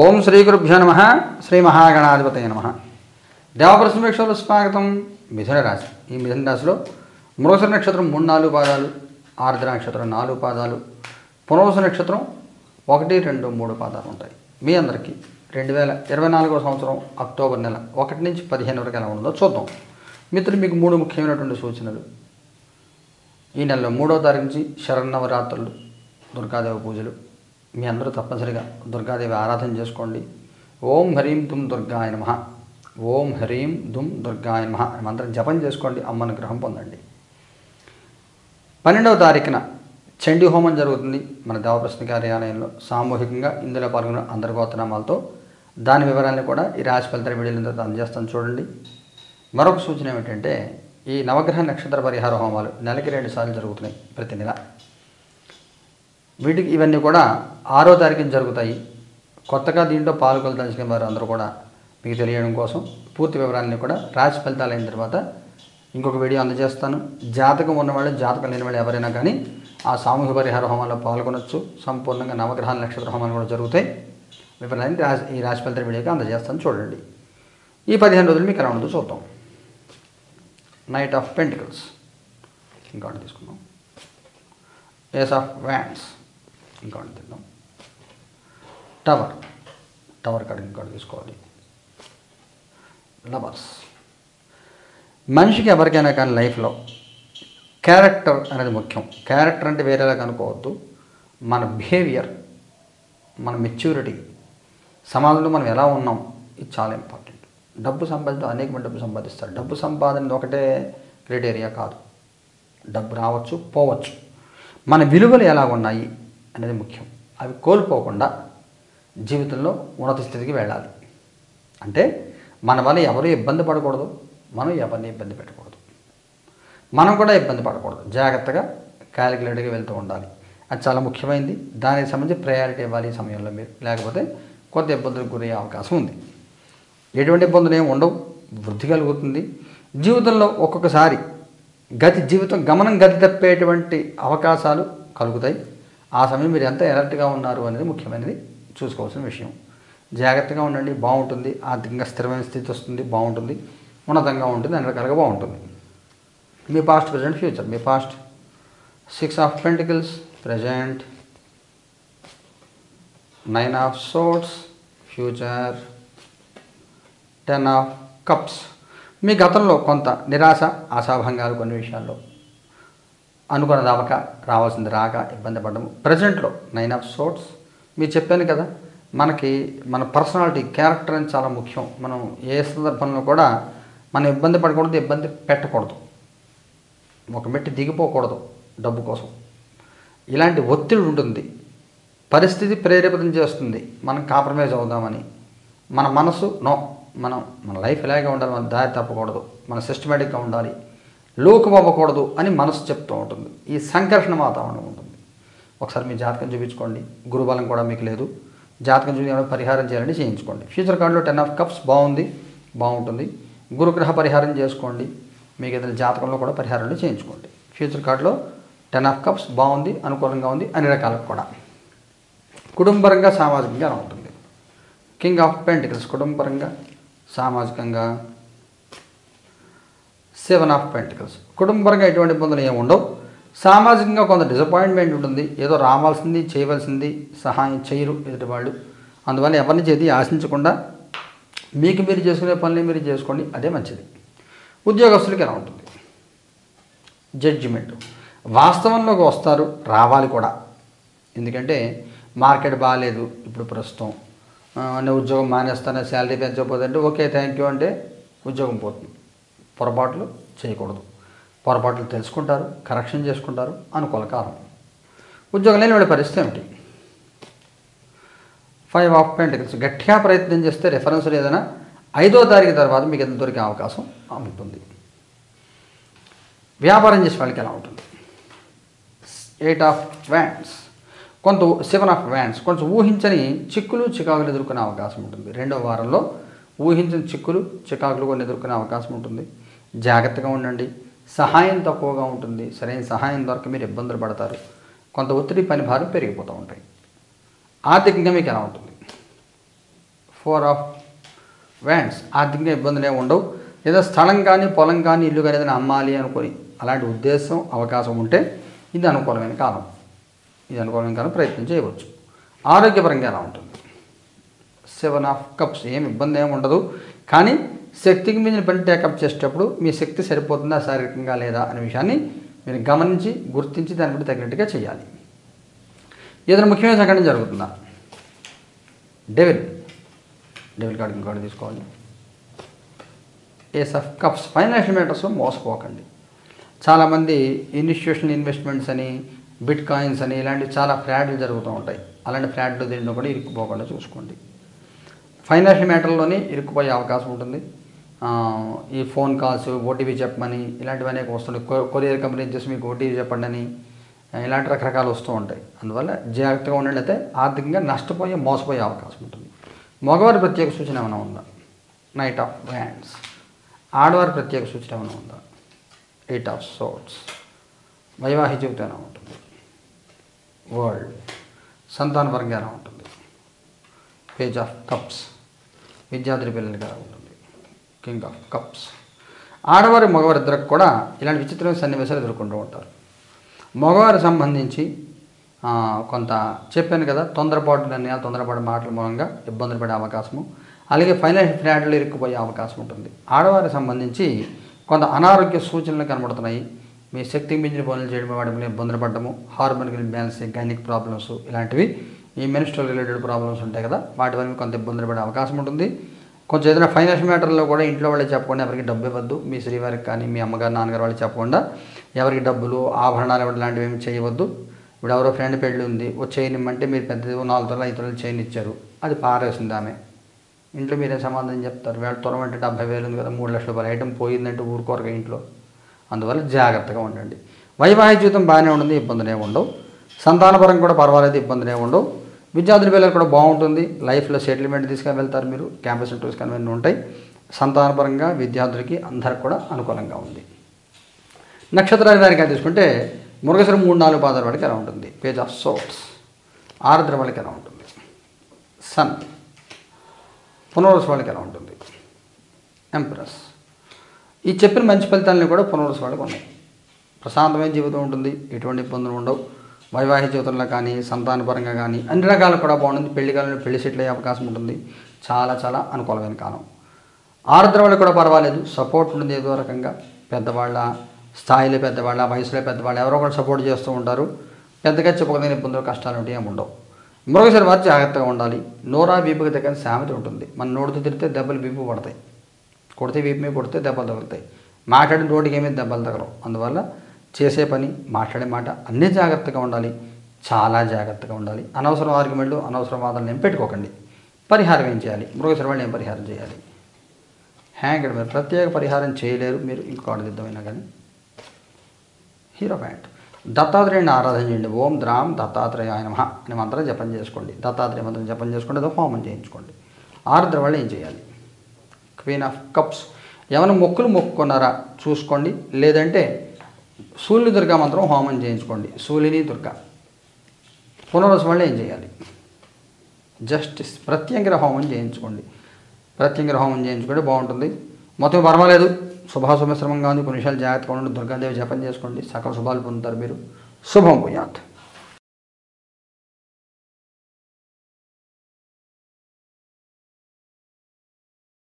ఓం శ్రీ గురుభ్యో నమ. శ్రీ మహాగణాధిపతయ నమ. దేవప్రసమేక్షలో స్వాగతం. మిథున రాశి. ఈ మిథున రాశిలో మృగశిర నక్షత్రం 3-4 పాదాలు, ఆర్ద్ర నక్షత్రం 4 పాదాలు, పునర్వసు నక్షత్రం 1, 2, 3 పాదాలు ఉంటాయి. మీ అందరికీ 2024 సంవత్సరం అక్టోబర్ నెల 1 నుంచి 15 వరకు ఎలా ఉందో చూద్దాం. మిత్రులు, మీకు 3 ముఖ్యమైనటువంటి సూచనలు. ఈ నెలలో 3వ తారీఖు నుంచి శరన్నవరాత్రులు, దుర్గాదేవి పూజలు. మీ అందరూ తప్పనిసరిగా దుర్గాదేవి ఆరాధన చేసుకోండి. ఓం హ్రీం దుమ్ దుర్గాయ నమః, ఓం హ్రీం దుమ్ దుర్గాయ నమః మంత్రం జపం చేసుకోండి. అమ్మ అనుగ్రహం పొందండి. 12వ తారీఖున చండీ హోమం జరుగుతుంది మన దేవప్రసన్న కార్యాలయంలో. సామూహికంగా ఇందులో పాల్గొన్న అందరి గోత్రనామాలతో దాని వివరాలను కూడా ఈ రాశి ఫలితాల వీడియోలతో అందజేస్తాను చూడండి. మరొక సూచన ఏమిటంటే, ఈ నవగ్రహ నక్షత్ర పరిహార హోమాలు నెలకి 2 సార్లు జరుగుతున్నాయి ప్రతి నెల. వీటికి ఇవన్నీ కూడా 6వ తారీఖున జరుగుతాయి. కొత్తగా దీంట్లో పాల్గొనదలుచుకున్న వారు అందరూ కూడా మీకు తెలియడం కోసం పూర్తి వివరాలని కూడా రాశి ఫలితాలు అయిన తర్వాత ఇంకొక వీడియో అందజేస్తాను. జాతకం ఉన్నవాళ్ళు, జాతకం లేని వాళ్ళు ఎవరైనా కానీ ఆ సామూహిక పరిహార హోమాల్లో పాల్గొనవచ్చు. సంపూర్ణంగా నవగ్రహాల నక్షత్ర హోమాలు కూడా జరుగుతాయి. వివరాలని ఈ రాశి ఫలితాల వీడియోకి అందజేస్తాను చూడండి. ఈ 15 రోజులు మీకు ఎలా ఉండదో చూద్దాం. నైట్ ఆఫ్ పెంటికల్స్ ఇంకోటి తీసుకుందాం. ఏస్ ఆఫ్ వ్యాండ్స్ ఇంకోటి తిందాం. టవర్ కార్డు ఇంకోటి తీసుకోవాలి. లవర్స్. మనిషికి ఎవరికైనా కానీ లైఫ్లో క్యారెక్టర్ అనేది ముఖ్యం. క్యారెక్టర్ అంటే వేరేలా కనుక్కోవద్దు. మన బిహేవియర్, మన మెచ్యూరిటీ, సమాజంలో మనం ఎలా ఉన్నాం, ఇది చాలా ఇంపార్టెంట్. డబ్బు సంపాదించడం అనేకమంది డబ్బు సంపాదిస్తారు. డబ్బు సంపాదన ఒకటే క్రైటీరియా కాదు. డబ్బు రావచ్చు, పోవచ్చు. మన విలువలు ఎలా ఉన్నాయి అనేది ముఖ్యం. అవి కోల్పోకుండా జీవితంలో ఉన్నత స్థితికి వెళ్ళాలి. అంటే మన వల్ల ఎవరు ఇబ్బంది పడకూడదు, మనం ఎవరిని ఇబ్బంది పెట్టకూడదు, మనం కూడా ఇబ్బంది పడకూడదు. జాగ్రత్తగా క్యాలిక్యులేటర్గా వెళ్తూ ఉండాలి. అది చాలా ముఖ్యమైనది. దానికి సంబంధించి ప్రయారిటీ ఇవ్వాలి ఈ సమయంలో మీరు. లేకపోతే కొంత ఇబ్బందులకు గురయ్యే అవకాశం ఉంది. ఎటువంటి ఇబ్బందులు ఏమి ఉండవు, వృద్ధి కలుగుతుంది. జీవితంలో ఒక్కొక్కసారి గమనం గతి తప్పేటువంటి అవకాశాలు కలుగుతాయి. ఆ సమయం మీరు ఎంత అలర్ట్గా ఉన్నారు అనేది ముఖ్యమైనది చూసుకోవాల్సిన విషయం. జాగ్రత్తగా ఉండండి, బాగుంటుంది. ఆర్థికంగా స్థిరమైన స్థితి వస్తుంది, బాగుంటుంది. ఉన్నతంగా ఉంటుంది, అన్ని రకాలుగా బాగుంటుంది. మీ పాస్ట్, ప్రజెంట్, ఫ్యూచర్. మీ past 6 of pentacles, present 9 of swords, future 10 of cups. మీ గతంలో కొంత నిరాశ, ఆశాభంగాలు, కొన్ని విషయాల్లో అనుకున్నది అవ్వక, రావాల్సింది రాక ఇబ్బంది పడము. ప్రజెంట్లో 9 ఆఫ్ సోర్డ్స్. మీరు చెప్పాను కదా, మనకి మన పర్సనాలిటీ, క్యారెక్టర్ అని చాలా ముఖ్యం. మనం ఏ సందర్భంలో కూడా మనం ఇబ్బంది పడకూడదు, ఇబ్బంది పెట్టకూడదు, ఒక మెట్టి దిగిపోకూడదు డబ్బు కోసం. ఇలాంటి ఒత్తిడి ఉంటుంది. పరిస్థితి ప్రేరేపితం చేస్తుంది మనం కాంప్రమైజ్ అవుదామని. మన మనసు మన లైఫ్ ఇలాగే ఉండాలి, మన దారి తప్పకూడదు, మన సిస్టమేటిక్గా ఉండాలి, లోకం అవ్వకూడదు అని మనసు చెప్తూ ఉంటుంది. ఈ సంఘర్షణ వాతావరణం ఉంటుంది. ఒకసారి మీ జాతకం చూపించుకోండి. గురుబలం కూడా మీకు లేదు. జాతకం చూసి పరిహారం చేయాలని చేయించుకోండి. ఫ్యూచర్ కార్డులో 10 ఆఫ్ కప్స్ బాగుంటుంది. గురుగ్రహ పరిహారం చేసుకోండి. మీకు ఏదైనా జాతకంలో కూడా పరిహారాలు చేయించుకోండి. ఫ్యూచర్ కార్డులో 10 ఆఫ్ కప్స్ బాగుంది, అనుకూలంగా ఉంది, అన్ని రకాలకు కూడా. కుటుంబపరంగా, సామాజికంగా ఎలా ఉంటుంది. King of pentacles. కుటుంబపరంగా, సామాజికంగా 7 ఆఫ్ పెంటికల్స్. కుటుంబపరంగా ఎటువంటి ఇబ్బందులు ఏమి ఉండవు. సామాజికంగా కొంత డిసప్పాయింట్మెంట్ ఉంటుంది. ఏదో రావాల్సింది, చేయవలసింది సహాయం చేయరు ఎదుటి వాళ్ళు. అందువల్ల ఎవరిని చేతి ఆశించకుండా మీకు మీరు చేసుకునే పనులు మీరు చేసుకోండి, అదే మంచిది. ఉద్యోగస్తులకి ఎలా ఉంటుంది. జడ్జిమెంట్. వాస్తవంలోకి వస్తారు, రావాలి కూడా. ఎందుకంటే మార్కెట్ బాగాలేదు ఇప్పుడు ప్రస్తుతం. నేను ఉద్యోగం మానేస్తాను, శాలరీ పెంచకపోతే ఓకే థ్యాంక్ యూ అంటే ఉద్యోగం పోతుంది. పొరపాట్లు చేయకూడదు. పొరపాట్లు తెలుసుకుంటారు, కరెక్షన్ చేసుకుంటారు. అనుకూల కాలం. ఉద్యోగం లేని వాళ్ళ పరిస్థితి ఏమిటి. 5 ఆఫ్ పెంటికల్స్. గట్టిగా ప్రయత్నం చేస్తే రెఫరెన్స్లు ఏదైనా 5వ తారీఖు తర్వాత మీకు ఎంత దొరికే అవకాశం ఉంటుంది. వ్యాపారం చేసే వాళ్ళకి ఎలా ఉంటుంది. 8 ఆఫ్ వ్యాండ్స్. 7 of wands. కొంచెం ఊహించని చిక్కులు, చికాకులు ఎదుర్కొనే అవకాశం ఉంటుంది. 2వ వారంలో ఊహించని చిక్కులు, చికాకులు కొన్ని ఎదుర్కొనే అవకాశం ఉంటుంది. జాగ్రత్తగా ఉండండి. సహాయం తక్కువగా ఉంటుంది. సరైన సహాయం దొరక మీరు ఇబ్బందులు పడతారు. కొంత ఒత్తిడి, పని భారం పెరిగిపోతూ ఉంటాయి. ఆర్థికంగా మీకు ఎలా ఉంటుంది. 4 ఆఫ్ వ్యాండ్స్. ఆర్థికంగా ఇబ్బందులు ఏమి ఉండవు. ఏదో స్థలం కానీ పొలం కానీ ఇల్లు కానీ ఏదైనా అమ్మాలి అనుకొని అలాంటి ఉద్దేశం అవకాశం ఉంటే ఇది అనుకూలమైన కాలం. ఇది అనుకూలమైన కాలం, ప్రయత్నం చేయవచ్చు. ఆరోగ్యపరంగా ఎలా ఉంటుంది? 7 ఆఫ్ కప్స్. ఏమి ఇబ్బంది ఏమి ఉండదు. కానీ శక్తికి మించిన పని టేకప్ చేసేటప్పుడు మీ శక్తి సరిపోతుందా శారీరకంగా లేదా అనే విషయాన్ని మీరు గమనించి గుర్తించి దాన్ని బట్టి తగినట్టుగా చేయాలి. ఏదైనా ముఖ్యమైన సంఘటన జరుగుతుందా? డెవిల్ కార్డు ఇంకోటి తీసుకోవాలి. Ace of cups. ఫైనాన్షియల్ మ్యాటర్స్లో మోసపోకండి. చాలామంది ఇన్స్టిట్యూషనల్ ఇన్వెస్ట్మెంట్స్ అని, బిట్ కాయిన్స్ అని ఇలాంటివి చాలా ఫ్రాడ్లు జరుగుతూ ఉంటాయి. అలాంటి ఫ్రాడ్లు దీంట్లో కూడా ఇరుక్కుపోకుండా చూసుకోండి. ఫైనాన్షియల్ మ్యాటర్లోనే ఇరుక్కుపోయే అవకాశం ఉంటుంది. ఈ ఫోన్ కాల్స్, ఓటీపీ చెప్పమని ఇలాంటివి అనేక వస్తుంటాయి. కొరియర్ కంపెనీ చేసి మీకు ఓటీపీ చెప్పండి అని ఇలాంటి రకరకాలు వస్తూ ఉంటాయి. అందువల్ల జాగ్రత్తగా ఉన్నట్లయితే ఆర్థికంగా మోసపోయే అవకాశం ఉంటుంది. మగవారి ప్రత్యేక సూచన ఏమైనా ఉందా? Knight of wands. ఆడవారి ప్రత్యేక సూచన ఏమైనా ఉందా? 8 ఆఫ్ సోర్డ్స్. వైవాహిక జీవితం ఎలా ఉంటుంది? వరల్డ్. సంతానపరంగా ఎలా ఉంటుంది? Page of cups. విద్యార్థి పిల్లలకి ఎలా ఉంటుంది? King of cups. ఆడవారి మగవారి ఇద్దరికి కూడా ఇలాంటి విచిత్రమైన సన్నివేశాలు ఎదుర్కొంటూ ఉంటారు. మగవారికి సంబంధించి కొంత చెప్పాను కదా, తొందరపాటు నిర్ణయాలు, తొందరపాటు మాటల మూలంగా ఇబ్బందులు పడే అవకాశము, అలాగే ఫైనాన్షియల్ ఫ్రాడ్లు ఇరుక్కుపోయే అవకాశం ఉంటుంది. ఆడవారికి సంబంధించి కొంత అనారోగ్య సూచనలు కనబడుతున్నాయి. మీ శక్తికి మించిన పనులు చేయడం, వాటి మీద ఇబ్బందులు పడడము, హార్మోనల్ ఇంబ్యాలెన్స్, గైనిక్ ప్రాబ్లమ్స్ ఇలాంటివి, ఈ మెన్స్ట్రల్ రిలేటెడ్ ప్రాబ్లమ్స్ ఉంటాయి కదా, వాటి వల్ల కొంత ఇబ్బందులు పడే అవకాశం ఉంటుంది. కొంచెం ఏదైనా ఫైనాన్షియల్ మ్యాటర్లో కూడా ఇంట్లో వాళ్ళకి చెప్పకుండా ఎవరికి డబ్బు ఇవ్వద్దు. మీ శ్రీవారికి కానీ మీ అమ్మగారు నాన్నగారు వాళ్ళకి చెప్పకుండా ఎవరికి డబ్బులు, ఆభరణాలు ఇవ్వడం లాంటివి ఏమి చేయవద్దు. ఇప్పుడు ఎవరో ఫ్రెండ్ పెళ్ళి ఉంది, ఓ చైన్ ఇమ్మంటే మీరు పెద్దది 4 తొలలు 5 తొలలు చైన్ ఇచ్చారు, అది పారేసింది ఆమె. ఇంట్లో మీరే సమాధానం చెప్తారు? వేళ తులం అంటే 70,000 ఉంది కదా, 3 లక్షల రూపాయలు ఐటమ్ పోయిందంటే ఊరుకోరగా ఇంట్లో. అందువల్ల జాగ్రత్తగా ఉండండి. వైవాహిక జీవితం బాగానే ఉంటుంది, ఇబ్బందులు ఏమి ఉండవు. సంతానపరం కూడా పర్వాలేదు, ఇబ్బందులు ఏమి ఉండవు. విద్యార్థుల పిల్లలు కూడా బాగుంటుంది. లైఫ్లో సెటిల్మెంట్ తీసుకొని వెళ్తారు మీరు. క్యాంపస్ ఇంటర్వ్యూస్ కానీ అన్నీ ఉంటాయి. సంతానపరంగా విద్యార్థులకి అందరికి కూడా అనుకూలంగా ఉంది. నక్షత్రాల వారికి తీసుకుంటే మృగశిర 3-4 పాదాల వాడికి ఎలా ఉంటుంది? Page of swords. ఆరుద్ర వాళ్ళకి ఎలా ఉంటుంది? సన్. పునర్వసు వాళ్ళకి ఎలా ఉంటుంది? ఎంప్రెస్. ఈ చెప్పిన మంచి ఫలితాలని కూడా పునర్వసు వాళ్ళకి ఉన్నాయి. ప్రశాంతమైన జీవితం ఉంటుంది, ఎటువంటి ఇబ్బందులు ఉండవు. వైవాహిక జీవితంలో కానీ, సంతానపరంగా కానీ అన్ని రకాలు కూడా బాగుంటుంది. పెళ్లి కాలంలో పెళ్లి సెటిల్ అయ్యే అవకాశం ఉంటుంది. చాలా చాలా అనుకూలమైన కాలం. ఆరుద్ర వాళ్ళకి కూడా పర్వాలేదు, సపోర్ట్ ఉంటుంది. ఏదో రకంగా పెద్దవాళ్ళ స్థాయిలో, పెద్దవాళ్ళ వయసులో పెద్దవాళ్ళు ఎవరో ఒకరు సపోర్ట్ చేస్తూ ఉంటారు. పెద్దగా చెప్పుకోదగిన ఇబ్బందులు, కష్టాలు ఉంటే ఏమి ఉండవు. మరొకసారి వారు జాగ్రత్తగా ఉండాలి. నోరా వీపుకి దగ్గర సామెత ఉంటుంది. మన నోటితో తిరిగితే దెబ్బలు వీపు పడతాయి, కొడితే వీపు మీద కొడితే దెబ్బలు తగులుతాయి. మాట్లాడిన నోటికి ఏమీ దెబ్బలు తగలవు. అందువల్ల చేసే పని, మాట్లాడే మాట అన్నీ జాగ్రత్తగా ఉండాలి, చాలా జాగ్రత్తగా ఉండాలి. అనవసరం ఆర్గ్యుమెంట్లు, అనవసరం వాదనలు ఏం పెట్టుకోకండి. పరిహారం ఏం చేయాలి? మృగశిర వాళ్ళు ఏం పరిహారం చేయాలి? హ్యాంగ్. మీరు ప్రత్యేక పరిహారం చేయలేరు, మీరు ఇంకొక ఆడదిద్దమైనా కానీ. Hero pant. దత్తాత్రేయుని ఆరాధన చేయండి. ఓం ద్రాం దత్తాత్రేయాయ నమః అనే మంత్రం జపం చేసుకోండి. దత్తాత్రేయ మంత్రం జపం చేసుకోండి, అదో హోమం చేయించుకోండి. ఆరుద్ర వాళ్ళు ఏం చేయాలి? Queen of cups. ఏమైనా మొక్కులు మొక్కుకున్నారా చూసుకోండి, లేదంటే శూలిని దుర్గా మంత్రం హోమం చేయించుకోండి. శూలిని దుర్గా. పునర్వసు వాళ్ళు ఏం చేయాలి? జస్టిస్. ప్రత్యంగిర హోమం చేయించుకోండి. ప్రత్యంగిర హోమం చేయించుకుంటే బాగుంటుంది. మొత్తం పర్వాలేదు, శుభాశుభశ్రమంగా ఉంది. కొన్ని విషయాలు జాగ్రత్తగా ఉండండి. దుర్గాదేవి జపం చేసుకోండి, సకల శుభాలు పొందుతారు మీరు. శుభం భూయాత్.